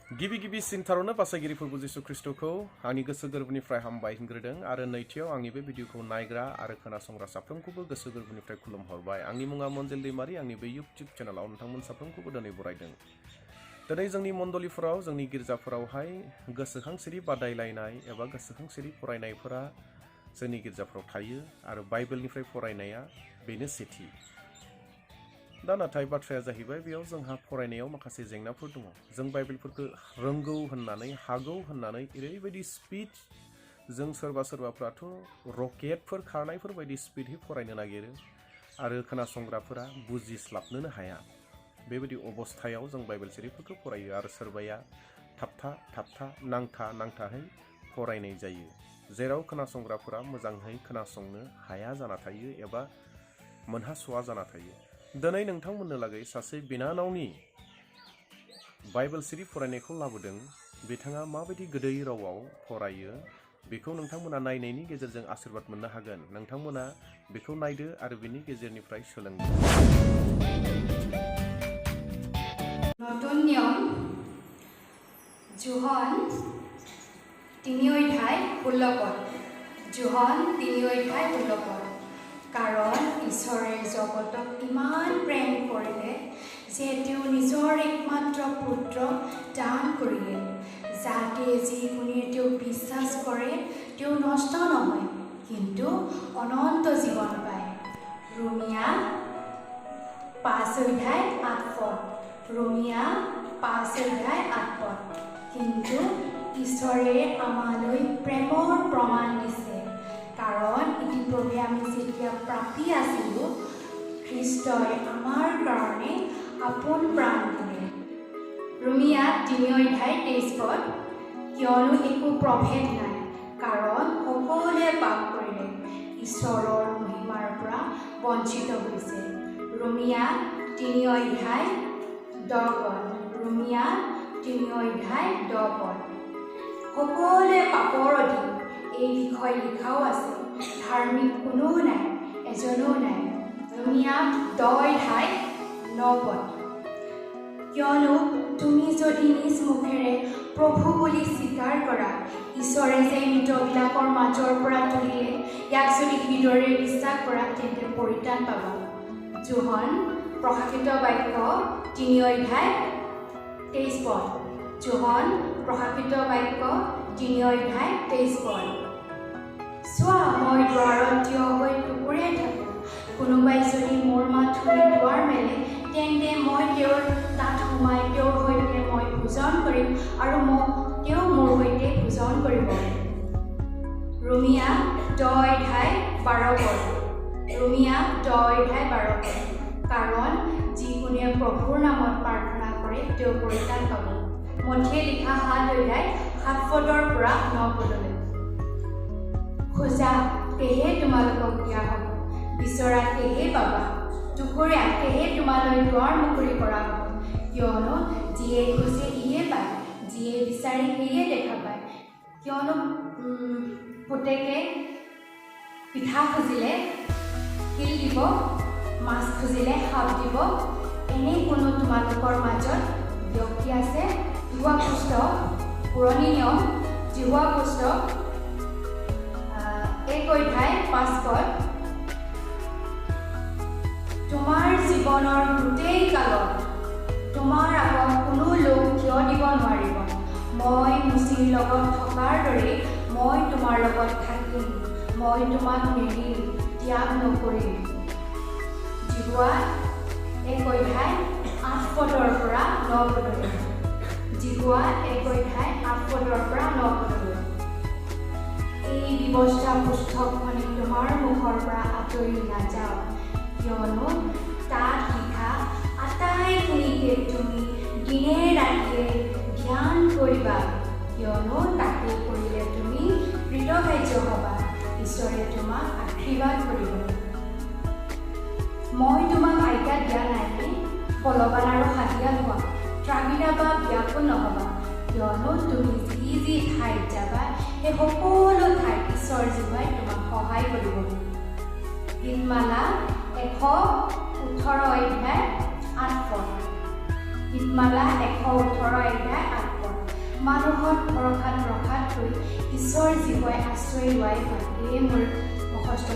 गिबि सिनथारावनो बासायगिरि फोरबो जिसु ख्रिस्टखौ आंनि गोसो गोरबोनिफ्राय हामबाय होनग्रोदों आरो नैथियाव आंनि बे भिडिअखौ नायग्रा आरो खोनासंग्रा साफ्रोमखौबो गोसो गोरबोनिफ्राय खुलुमहरबाय। आंनि मुङा मन्जिल दैमारि, आंनि बे इउटिउब चेनेलाव नोंथांमोन साफ्रोमखौबो दिनै बरायदों। दिनै जोंनि मण्डलिफोराव, जोंनि गिर्जाफोरावहाय गोसोखांसिरि बादायलायनाय एबा गोसोखांसिरि फरायनायफोरा जोंनि गिर्जाफोराव थायो आरो बाइबेलनिफ्राय फरायनाया बेनो सेथि। दा नाथाय बाथ्राया जाहैबाय बेयाव जोंहा फरायनायाव माखासे जेंनाफोर दङ। जों बाइबेलफोरखौ रोंगौ होननानै, हागौ होननानै ओरैबायदि स्पिड जों सोरबाफ्राथ' रकेटफोर खारनायफोर बायदि स्पिडहै फरायनो नागिरो आरो खोनासंग्राफोरा बुजिस्लाबनोनो हाया। बेबायदि अबस्थायाव जों बाइबेल सिरिफोरखौ फरायो आरो सोरबाया थाबथा नांथाहै फरायनाय जायो, जेराव खोनासंग्राफोरा मोजाङै खोनासंनो हाया जाना थायो एबा मोनहास'आ जाना थायो। दिनै नोंथांमोननो लागै सासे बिनानावनि बाइबेल सिरि फरायनायखौ लाबोदों। बिथाङा माबायदि गोदै रावाव फरायो बेखौ नोंथांमोना नायनायनि गेजेरजों आशीर्बाद मोननो हागोन। नोंथांमोना बेखौ नायदो आरो बेनि गेजेरनिफ्राय सोलोंदो। নতুন নিয়ম যোহন 3 অধ্যায় 16 পদ। যোহন 3 অধ্যায় 16 পদ। কাৰণ ঈশ্বৰে জগতক ইমান প্ৰেম কৰিলে যে তেওঁ নিজৰ একমাত্ৰ পুত্ৰ দান কৰিলে, যাতে যিকোনে তেওঁক বিশ্বাস কৰে তেওঁ নষ্ট নহয় কিন্তু অনন্ত জীৱন পায়। ৰোমিয়া 5 অধ্যায় 8 পদ। ৰোমিয়া 5 অধ্যায় 8 পদ। কিন্তু ঈশ্বৰে আমালৈ প্ৰেমৰ প্ৰমাণ দিছে, কাৰণ ইতিপূৰ্বে আমি যেতিয়া পাপী আছিলোঁ, খ্ৰীষ্টই আমাৰ কাৰণে আপোন প্ৰাণ দিলে। ৰোমিয়া 3 অধ্যায় 23 পদ। কিয়নো একো প্ৰভেদ নাই, কাৰণ সকলোৱে পাপ কৰিলে ঈশ্বৰৰ মহিমাৰ পৰা বঞ্চিত হৈছে। ৰোমিয়া 3 অধ্যায় 10 পদ। ৰোমিয়া 3 অধ্যায় 10 পদ। সকলোৱে পাপৰ অধীন, এই বিষয় লিখাও আছে, ধাৰ্মিক কোনো নাই, এজনো নাই। ৰোমিয়া 10 অধ্যায় 9 পদ। কিয়নো তুমি যদি নিজ মুখেৰে প্ৰভু বুলি স্বীকাৰ কৰা, ঈশ্বৰে যে মৃতবিলাকৰ মাজৰ পৰা তুলিলে, ইয়াক যদি হৃদয়েৰে বিশ্বাস কৰা, তেন্তে পৰিত্ৰাণ পাবা। যোহন প্ৰকাশিত বাক্য 3 অধ্যায় 23 পদ। যোহন প্ৰকাশিত বাক্য 3 অধ্যায় 23 পদ। চোৱা, মই দুৱাৰত থিয় হৈ টুকুৰাই থাকোঁ। কোনোবাই যদি মোৰ মাত শুনি দুৱাৰ মেলে, তেন্তে মই তেওঁৰ তাত সোমাই তেওঁৰ সৈতে মই ভোজন কৰিম আৰু তেওঁ মোৰ সৈতে ভোজন কৰিব। ৰোমিয়া 10 অধ্যায় 12 পদ। ৰোমিয়া 10 অধ্যায় 12 পদ। কাৰণ যিকোনে প্ৰভুৰ নামত প্ৰাৰ্থনা কৰে তেওঁ পৰিত্ৰাণ পাব। মথিয়ে লিখা 7 অধ্যায় 7 পদৰ পৰা 9 পদলৈ। খোজা, তেহে তোমালোকক দিয়া হ'ব, বিচৰা তেহে পাবা, টুকুৰা তেহে তোমালৈ দুৱাৰ মুকলি কৰা হ'ব। কিয়নো যিয়ে খোজে সিয়ে পায়, যিয়ে বিচাৰে সিয়ে দেখা পায়। কিয়নো পুতেকে পিঠা খুজিলে শিল দিব, মাছ খুজিলে সাপ দিব, এনে কোনো তোমালোকৰ মাজত ব্যক্তি আছে? জিহুৱা পুস্তক, পুৰণি নিয়ম, জিহুৱা পুস্তক 1 অধ্যায় 5 পদ। তোমাৰ জীৱনৰ গোটেই কালত তোমাৰ আগত কোনো লোক থিয় দিব নোৱাৰিব। মই মুচিৰ লগত থকাৰ দৰে মই তোমাৰ লগত থাকিম, মই তোমাক নেৰিম, ত্যাগ নকৰিম। জিহুৱা 1 অধ্যায় 8 পদৰ পৰা 9 পদলৈ। জিহুৱা 1 অধ্যায় 8 পদৰ পৰা 9 পদলৈ। এই ব্যৱস্থা পুস্তকখনে তোমাৰ মুখৰ পৰা আঁতৰি নাযাওঁ, কিয়নো তাত লিখা আটাইখিনিকে তুমি দিনে ৰাতিয়ে ধ্যান কৰিবা, কিয়নো তাকে কৰিলে তুমি কৃতকাৰ্য হ'বা, ঈশ্বৰে তোমাক আশীৰ্বাদ কৰিব। মই তোমাক আজ্ঞা দিয়া নাইনে? বলৱান আৰু হাজিয়া হোৱা, ত্ৰাগিতা বা ব্যাকুল নহ'বা, কিয়নো তুমি যি ঠাইত যাবা সেই সকলো ঠাইত ঈশ্বৰ জীৱাই তোমাক সহায় কৰিব। গীতমালা 118 অধ্যায় 8 পদ। গীতমালা 118 অধ্যায় 8 পদ। মানুহত ভৰসা ৰখাতকৈ ঈশ্বৰ জীৱই আশ্ৰয় লোৱাই ভাল। এয়ে মোৰ মুখস্থ